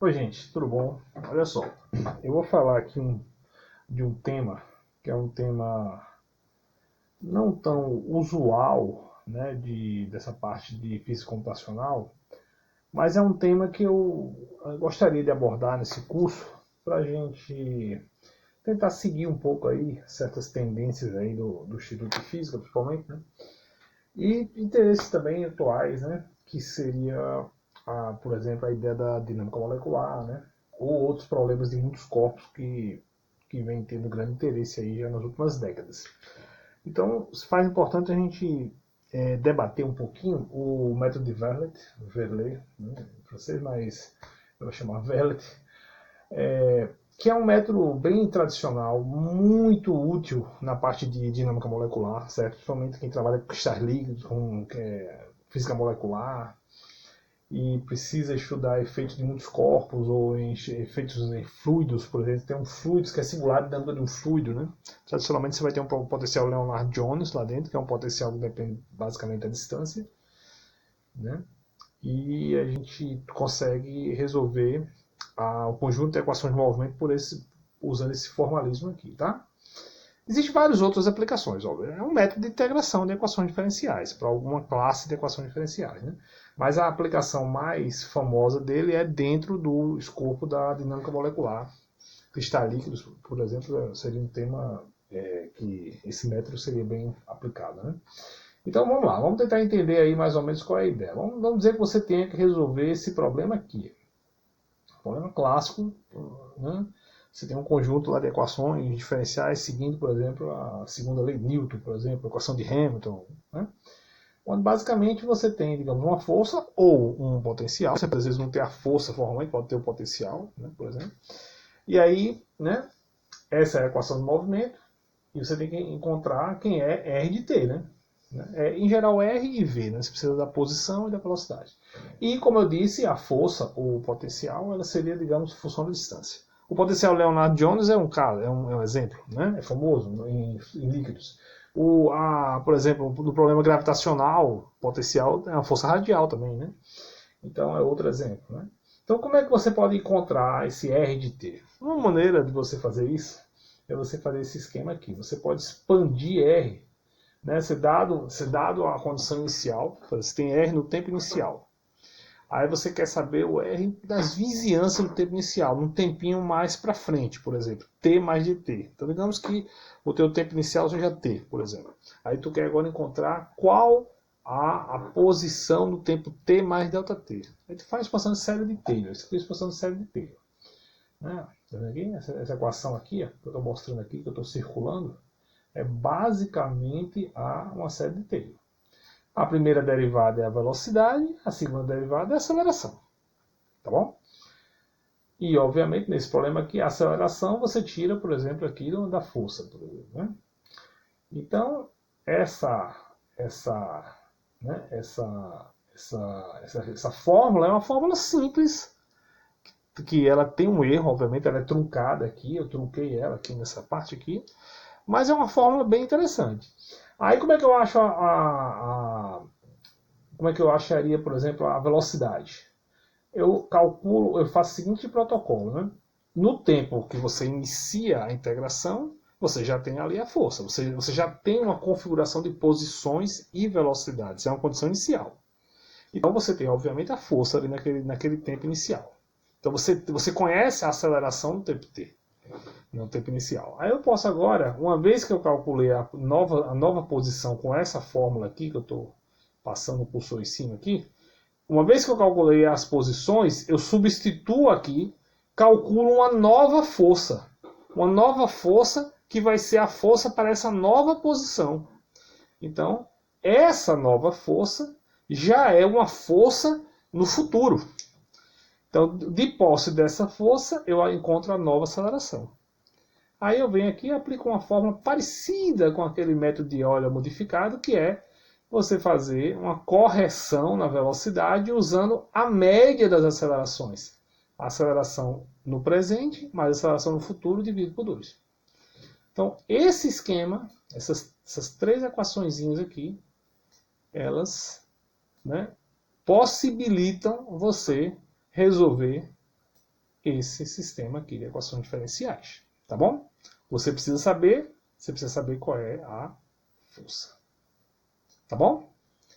Oi, gente, tudo bom? Olha só, eu vou falar aqui de um tema que é um tema não tão usual, né, dessa parte de física computacional, mas é um tema que eu gostaria de abordar nesse curso para a gente tentar seguir um pouco aí certas tendências aí do Instituto de Física, principalmente, né? E interesses também atuais, né? Que seria, por exemplo, a ideia da dinâmica molecular, né? Ou outros problemas de muitos corpos que vem tendo grande interesse aí já nas últimas décadas. Então, se faz importante a gente debater um pouquinho o método de Verlet, né, em francês, mas eu vou chamar Verlet, que é um método bem tradicional, muito útil na parte de dinâmica molecular, certo? Principalmente quem trabalha com cristais líquidos, com física molecular, e precisa estudar efeitos de muitos corpos ou efeitos em fluidos, por exemplo. Tem um fluido que é singular dentro de um fluido, né? Tradicionalmente você vai ter um potencial Leonard Jones lá dentro, que é um potencial que depende basicamente da distância, né? E a gente consegue resolver o conjunto de equações de movimento usando esse formalismo aqui, tá? Existem várias outras aplicações, óbvio. É um método de integração de equações diferenciais, para alguma classe de equações diferenciais. Né? Mas a aplicação mais famosa dele é dentro do escopo da dinâmica molecular. Cristais líquidos, por exemplo, seria um tema que esse método seria bem aplicado. Né? Então vamos lá, vamos tentar entender aí mais ou menos qual é a ideia. Vamos dizer que você tenha que resolver esse problema aqui. Problema clássico, né? Você tem um conjunto lá de equações diferenciais seguindo, por exemplo, a segunda lei de Newton, por exemplo, a equação de Hamilton, né? Onde basicamente você tem, digamos, uma força ou um potencial. Você às vezes não tem a força formalmente, pode ter o potencial, né, por exemplo. E aí, né, essa é a equação de movimento, e você tem que encontrar quem é R de T, né? Em geral, R e V, né? Você precisa da posição e da velocidade. E, como eu disse, a força, ou o potencial, ela seria, digamos, função da distância. O potencial Leonard Jones é um caso, é um exemplo, né? É famoso em líquidos. Por exemplo, no problema gravitacional, potencial é uma força radial também, né? Então é outro exemplo, né? Então, como é que você pode encontrar esse R de T? Uma maneira de você fazer isso é você fazer esse esquema aqui. Você pode expandir R, né? Se dado a condição inicial, você tem R no tempo inicial. Aí você quer saber o R das vizinhanças do tempo inicial, num tempinho mais para frente, por exemplo, T mais de T. Então digamos que o teu tempo inicial seja T, por exemplo. Aí tu quer agora encontrar qual a posição no tempo T mais delta T. Aí tu faz expansão de série de Taylor. Isso aqui é expansão de série de Taylor. Tá vendo aqui? Essa equação aqui, ó, que eu estou mostrando aqui, que eu estou circulando, é basicamente uma série de Taylor. A primeira derivada é a velocidade, a segunda derivada é a aceleração. Tá bom? E, obviamente, nesse problema aqui, a aceleração você tira, por exemplo, aqui da força. Né? Então, essa, né, essa fórmula é uma fórmula simples, que ela tem um erro, obviamente, ela é truncada aqui, eu trunquei ela aqui nessa parte aqui, mas é uma fórmula bem interessante. Aí como é que eu acho como é que eu acharia, por exemplo, a velocidade? Eu faço o seguinte protocolo, né? No tempo que você inicia a integração, você já tem ali a força, você já tem uma configuração de posições e velocidades, é uma condição inicial. Então você tem, obviamente, a força ali naquele tempo inicial. Então você conhece a aceleração no tempo t, no tempo inicial. Aí eu posso agora, uma vez que eu calculei a nova posição com essa fórmula aqui, que eu estou passando o cursor em cima aqui, uma vez que eu calculei as posições, eu substituo aqui, calculo uma nova força. Uma nova força que vai ser a força para essa nova posição. Então, essa nova força já é uma força no futuro. Então, de posse dessa força, eu encontro a nova aceleração. Aí eu venho aqui e aplico uma fórmula parecida com aquele método de Euler modificado, que é você fazer uma correção na velocidade usando a média das acelerações. A aceleração no presente mais a aceleração no futuro dividido por 2. Então, esse esquema, essas três equações aqui, elas, né, possibilitam você resolver esse sistema aqui de equações diferenciais. Tá bom? Você precisa saber qual é a força. Tá bom?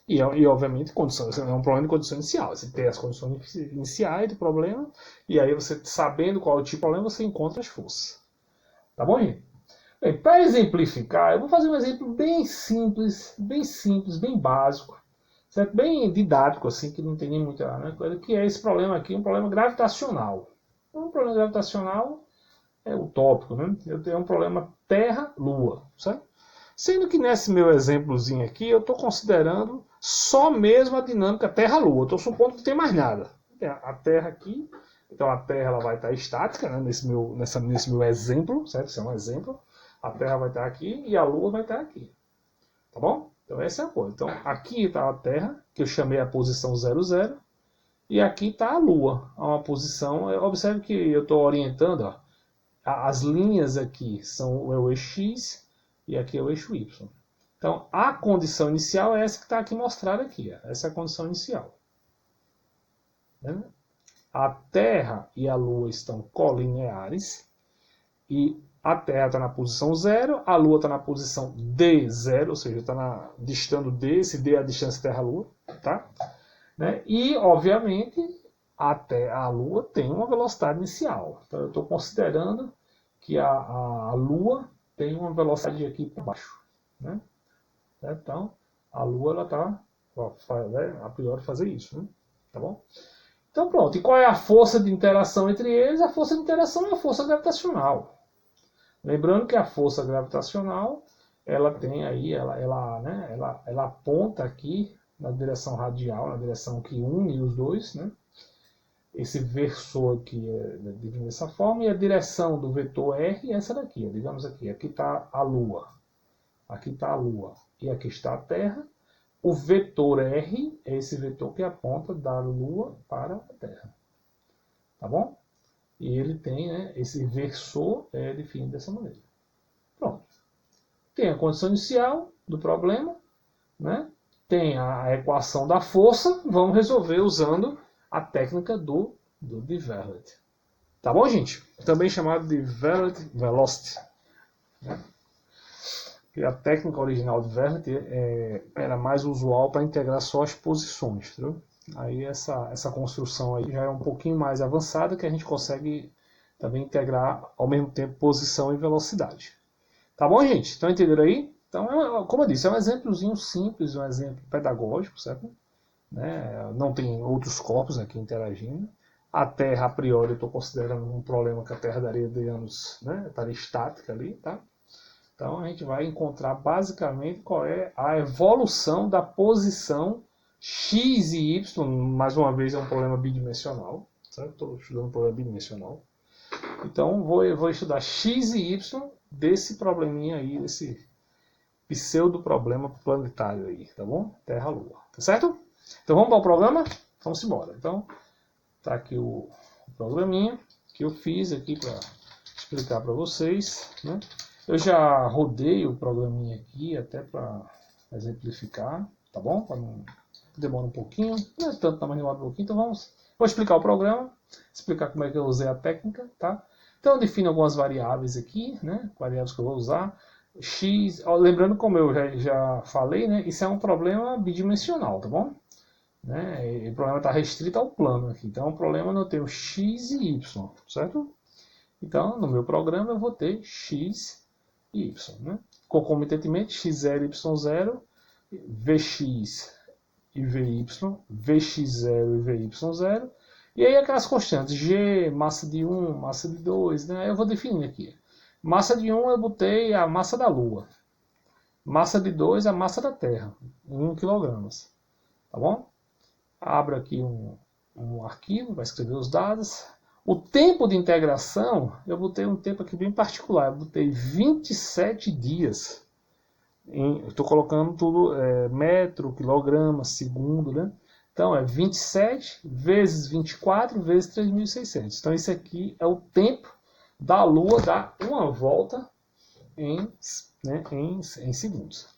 E obviamente, condições, é um problema de condição inicial. Você tem as condições iniciais do problema, e aí você, sabendo qual é o tipo de problema, você encontra as forças. Tá bom, gente? Bem, para exemplificar, eu vou fazer um exemplo bem simples, bem básico, certo? Bem didático, assim, que não tem nem muita, né, coisa, que é esse problema aqui, um problema gravitacional. Um problema gravitacional é utópico, né? Eu tenho um problema Terra-Lua, certo? Sendo que nesse meu exemplozinho aqui, eu estou considerando só mesmo a dinâmica Terra-Lua. Estou supondo que não tem mais nada. A Terra aqui, então a Terra ela vai estar estática, né, nesse meu exemplo, certo? Isso é um exemplo. A Terra vai estar aqui e a Lua vai estar aqui. Tá bom? Então essa é a coisa. Então aqui está a Terra, que eu chamei a posição 00, e aqui está a Lua, a uma posição. Observe que eu estou orientando, ó, as linhas aqui são o eixo X e aqui é o eixo Y. Então, a condição inicial é essa que está aqui mostrada aqui. Ó. Essa é a condição inicial. A Terra e a Lua estão colineares e a Terra está na posição 0, a Lua está na posição D0, ou seja, está distando D, esse D é a distância Terra-Lua. Tá? Né? E, obviamente, a Lua tem uma velocidade inicial. Então, eu estou considerando que a Lua tem uma velocidade aqui para baixo. Né? Então, a Lua ela está, a priori, fazer isso. Né? Tá bom? Então, pronto. E qual é a força de interação entre eles? A força de interação é a força gravitacional. Lembrando que a força gravitacional ela tem aí, ela aponta aqui na direção radial, na direção que une os dois, né? Esse versor aqui é dividido dessa forma, e a direção do vetor R é essa daqui, digamos aqui está a Lua, aqui está a Lua, e aqui está a Terra. O vetor R é esse vetor que aponta da Lua para a Terra. Tá bom? E ele tem, né, esse versor é definido dessa maneira. Pronto. Tem a condição inicial do problema, né? Tem a equação da força, vamos resolver usando a técnica do Diverlet. Tá bom, gente? Também chamado de Diverlet Velocity. Né? E a técnica original de Diverlet era mais usual para integrar só as posições. Entendeu? Aí essa construção aí já é um pouquinho mais avançada, que a gente consegue também integrar ao mesmo tempo posição e velocidade. Tá bom, gente? Estão entendendo aí? Então, como eu disse, é um exemplozinho simples, um exemplo pedagógico, certo? Né? Não tem outros corpos aqui interagindo. A Terra, a priori, eu estou considerando um problema que a Terra daria de anos, né? Estaria estática ali, tá? Então a gente vai encontrar basicamente qual é a evolução da posição X e Y. Mais uma vez é um problema bidimensional, certo? Estou estudando um problema bidimensional. Então vou estudar X e Y desse probleminha aí, desse pseudo-problema planetário aí, tá bom? Terra-Lua, tá certo? Então vamos para o programa? Vamos embora. Então, tá aqui o programinha que eu fiz aqui para explicar para vocês, né? Eu já rodei o programinha aqui até para exemplificar, tá bom? Para não demora um pouquinho, não é tanto, mas demora um pouquinho. Então vou explicar o programa, explicar como é que eu usei a técnica, tá? Então eu defino algumas variáveis aqui, né? Variáveis que eu vou usar. X, lembrando como eu já falei, né? Isso é um problema bidimensional, tá bom? Né? O problema está restrito ao plano aqui. Então o problema eu tenho X e Y, certo? Então no meu programa eu vou ter X e Y, né? Concomitantemente x0 e y0, vx e vy, vx0 e vy0, e aí aquelas constantes, g, massa de 1, massa de 2, né? Eu vou definir aqui. Massa de 1 eu botei a massa da Lua. Massa de 2 a massa da Terra, 1 kg. Tá bom? Abro aqui um arquivo, vai escrever os dados. O tempo de integração, eu botei um tempo aqui bem particular, eu botei 27 dias. Estou colocando tudo metro, quilograma, segundo, né? Então é 27 vezes 24 vezes 3.600. Então esse aqui é o tempo da Lua dar uma volta em segundos.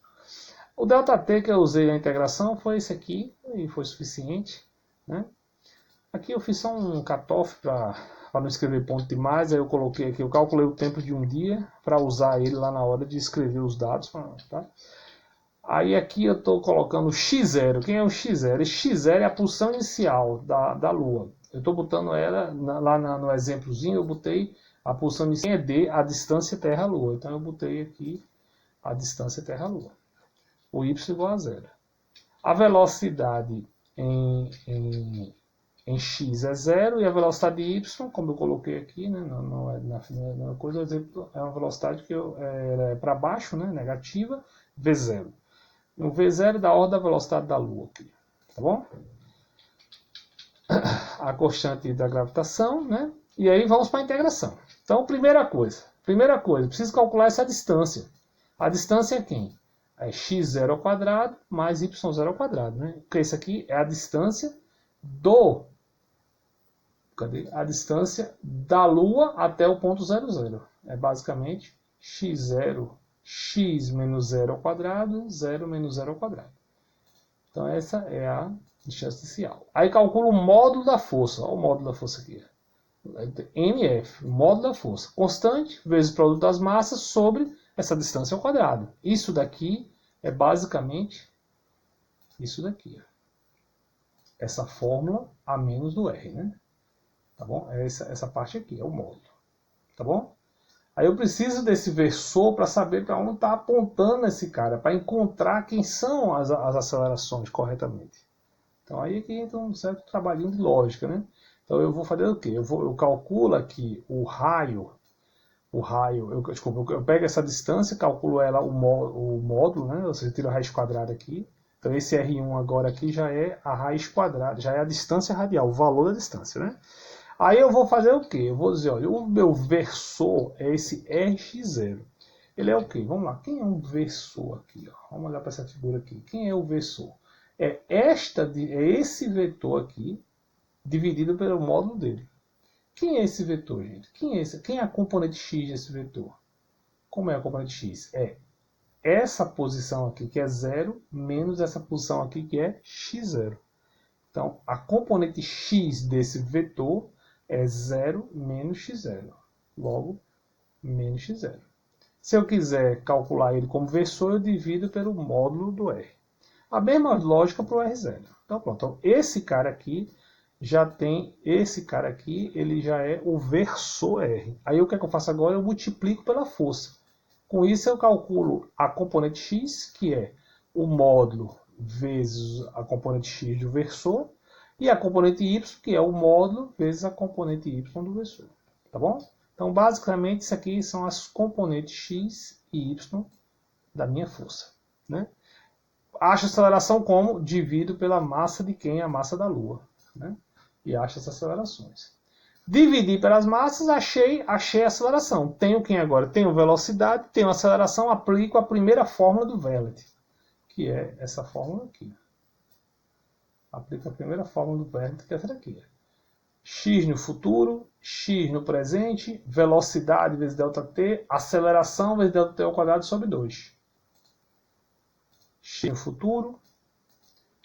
O ΔT que eu usei a integração foi esse aqui, e foi suficiente. Né? Aqui eu fiz só um cutoff para não escrever ponto demais, aí eu coloquei aqui, eu calculei o tempo de um dia para usar ele lá na hora de escrever os dados, tá? Aí aqui eu estou colocando x0. Quem é o x0? Esse x0 é a posição inicial da Lua. Eu estou botando ela, lá no exemplozinho, eu botei a posição inicial é D, a distância Terra-Lua. Então eu botei aqui a distância Terra-Lua. O y igual a 0. A velocidade em x é 0 e a velocidade de y, como eu coloquei aqui, né, na coisa, exemplo, é uma velocidade que é para baixo, né, negativa, v0. O V0 da ordem da velocidade da Lua aqui, tá bom? A constante da gravitação, né? E aí vamos para a integração. Então, primeira coisa, preciso calcular essa distância. A distância é quem? É x0 ao quadrado mais y0 ao quadrado, né? Porque isso aqui é a distância a distância da Lua até o ponto 00. É basicamente x0 x menos 0 ao quadrado, 0 menos 0 ao quadrado. Então essa é a distância inicial. Aí calcula o módulo da força. Olha o módulo da força aqui. MF, o módulo da força. Constante vezes o produto das massas sobre essa distância ao quadrado. Isso daqui é basicamente isso daqui. Essa fórmula a menos do R, né? Tá bom? Essa parte aqui é o módulo. Tá bom? Aí eu preciso desse versor para saber para onde está apontando esse cara, para encontrar quem são as acelerações corretamente. Então aí aqui entra um certo trabalhinho de lógica, né? Então eu vou fazer o quê? Eu calculo aqui o raio, eu pego essa distância, calculo ela, o módulo, né? Você tira a raiz quadrada aqui. Então esse R1 agora aqui já é a raiz quadrada, já é a distância radial, o valor da distância, né? Aí eu vou fazer o quê? Eu vou dizer, olha, o meu versor é esse Rx0. Ele é o quê? Vamos lá, quem é um versor aqui? Ó? Vamos olhar para essa figura aqui. Quem é o versor? É esse vetor aqui, dividido pelo módulo dele. Quem é esse vetor, gente? Quem é a componente x desse vetor? Como é a componente x? É essa posição aqui, que é 0, menos essa posição aqui, que é x0. Então, a componente x desse vetor é 0 menos x0. Logo, menos x0. Se eu quiser calcular ele como versor, eu divido pelo módulo do R. A mesma lógica para o R0. Então, pronto. Então, esse cara aqui ele já é o versor R. Aí o que é que eu faço agora? Eu multiplico pela força. Com isso, eu calculo a componente x, que é o módulo vezes a componente x do versor, e a componente y, que é o módulo vezes a componente y do versor. Tá bom? Então, basicamente, isso aqui são as componentes x e y da minha força. Né? Acho a aceleração como? Divido pela massa de quem? A massa da Lua. Né? E acho as acelerações. Dividi pelas massas, achei a aceleração. Tenho quem agora? Tenho velocidade, tenho aceleração, aplico a primeira fórmula do Verlet, que é essa fórmula aqui. Aplica a primeira fórmula do Verlet, que é essa daqui. X no futuro, x no presente, velocidade vezes ΔT, aceleração vezes ΔT ao quadrado sobre 2. X no futuro,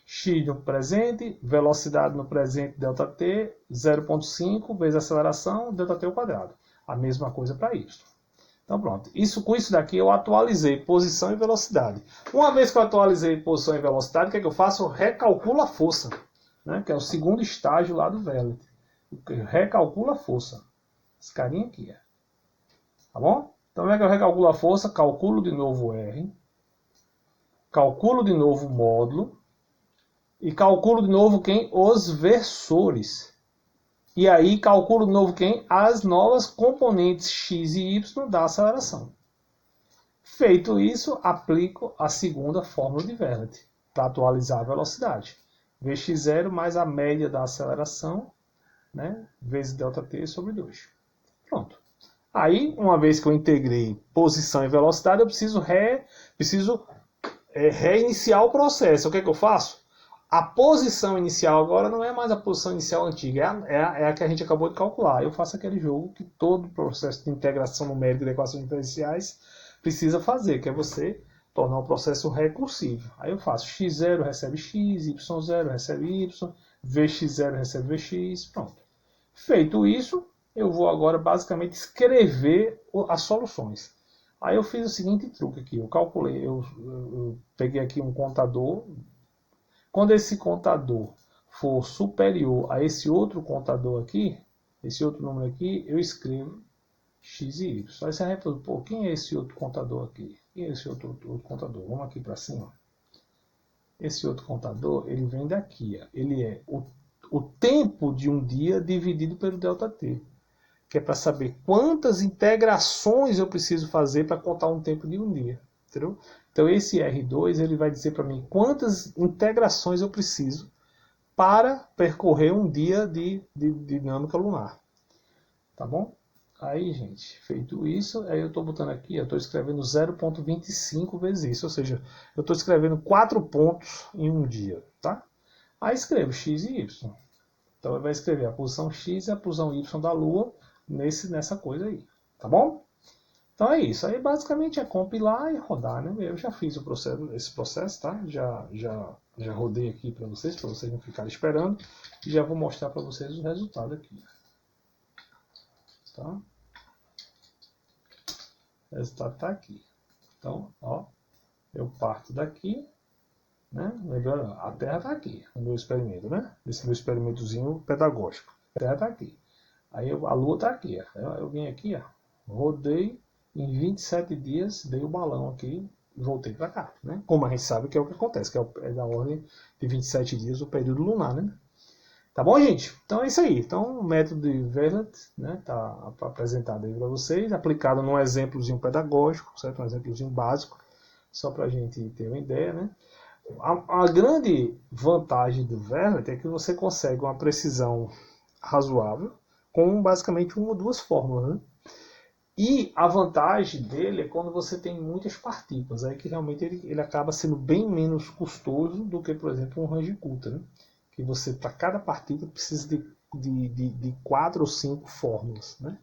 x no presente, velocidade no presente ΔT, 0,5 vezes aceleração, ΔT ao quadrado. A mesma coisa para y. Então pronto, com isso daqui eu atualizei posição e velocidade. Uma vez que eu atualizei posição e velocidade, o que é que eu faço? Eu recalculo a força, né? Que é o segundo estágio lá do Verlet. Recalculo a força. Esse carinha aqui. Tá bom? Então como é que eu recalculo a força? Calculo de novo o R. Calculo de novo o módulo. E calculo de novo quem? Os versores. E aí calculo de novo quem? As novas componentes x e y da aceleração. Feito isso, aplico a segunda fórmula de Verlet para atualizar a velocidade. Vx0 mais a média da aceleração, né, vezes ΔT sobre 2. Pronto. Aí, uma vez que eu integrei posição e velocidade, eu preciso reiniciar o processo. O que é que eu faço? A posição inicial agora não é mais a posição inicial antiga, é a que a gente acabou de calcular. Eu faço aquele jogo que todo processo de integração numérica de equações diferenciais precisa fazer, que é você tornar o processo recursivo. Aí eu faço x0 recebe x, y0 recebe y, Vx0 recebe Vx, pronto. Feito isso, eu vou agora basicamente escrever as soluções. Aí eu fiz o seguinte truque aqui, eu calculei, eu peguei aqui um contador. Quando esse contador for superior a esse outro contador aqui, esse outro número aqui, eu escrevo x e y. Aí você vai perguntar, pô, quem é esse outro contador aqui? Quem é esse outro contador? Vamos aqui para cima. Esse outro contador, ele vem daqui. Ó. Ele é o tempo de um dia dividido pelo ΔT. Que é para saber quantas integrações eu preciso fazer para contar um tempo de um dia. Entendeu? Então esse R2 ele vai dizer para mim quantas integrações eu preciso para percorrer um dia de dinâmica lunar. Tá bom? Aí, gente, feito isso, aí eu estou botando aqui, eu estou escrevendo 0,25 vezes isso, ou seja, eu estou escrevendo 4 pontos em um dia, tá? Aí escrevo x e y. Então ele vai escrever a posição x e a posição y da Lua nessa coisa aí, tá bom? Então é isso, aí basicamente é compilar e rodar, né? Eu já fiz esse processo, tá? Já rodei aqui para vocês não ficarem esperando, e já vou mostrar para vocês o resultado aqui. Tá? O resultado está aqui. Então, ó, eu parto daqui, né? Lembrando, a Terra está aqui, o meu experimento, né? Esse meu experimentozinho pedagógico. A Terra está aqui. Aí a Lua está aqui. Ó. Eu vim aqui, ó, rodei, em 27 dias, dei o balão aqui e voltei para cá, né? Como a gente sabe que é o que acontece, que é da ordem de 27 dias o período lunar, né? Tá bom, gente? Então é isso aí. Então o método de Verlet, né, tá apresentado aí para vocês, aplicado num exemplozinho pedagógico, certo? Um exemplozinho básico, só para a gente ter uma ideia, né? A grande vantagem do Verlet é que você consegue uma precisão razoável com basicamente uma ou duas fórmulas, né? E a vantagem dele é quando você tem muitas partículas, aí que realmente ele acaba sendo bem menos custoso do que, por exemplo, um Range-Coulter, né? Que você, para cada partícula, precisa de 4 ou 5 fórmulas, né?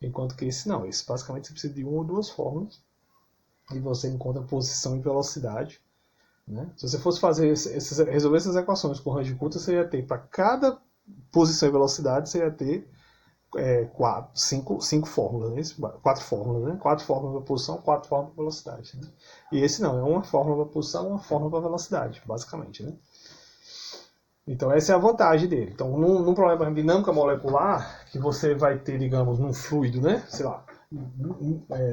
Enquanto que esse não, esse basicamente você precisa de uma ou duas fórmulas e você encontra posição e velocidade, né? Se você fosse resolver essas equações com Range-Coulter, você ia ter, para cada posição e velocidade, você ia ter 5 fórmulas, né? 4 fórmulas, né? 4 fórmulas para posição, 4 fórmulas para velocidade, né? E esse não, é uma fórmula para posição, uma fórmula para velocidade, basicamente, né? Então essa é a vantagem dele. Então num problema de dinâmica molecular, que você vai ter, digamos, num fluido, né? Sei lá,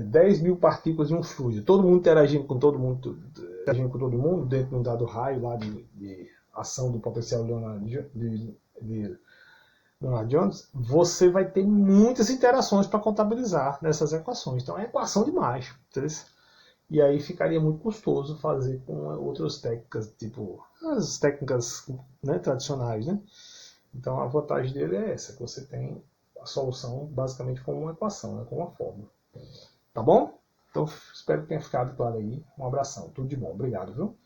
10 mil partículas de um fluido, todo mundo interagindo com todo mundo, dentro de um dado raio lá de ação do potencial de Leonard-Jones, você vai ter muitas interações para contabilizar nessas equações. Então é equação demais. Entendeu? E aí ficaria muito custoso fazer com outras técnicas, tipo as técnicas, né, tradicionais, né? Então a vantagem dele é essa, que você tem a solução basicamente como uma equação, né, com uma fórmula. Tá bom? Então espero que tenha ficado claro aí. Um abração, tudo de bom. Obrigado, viu?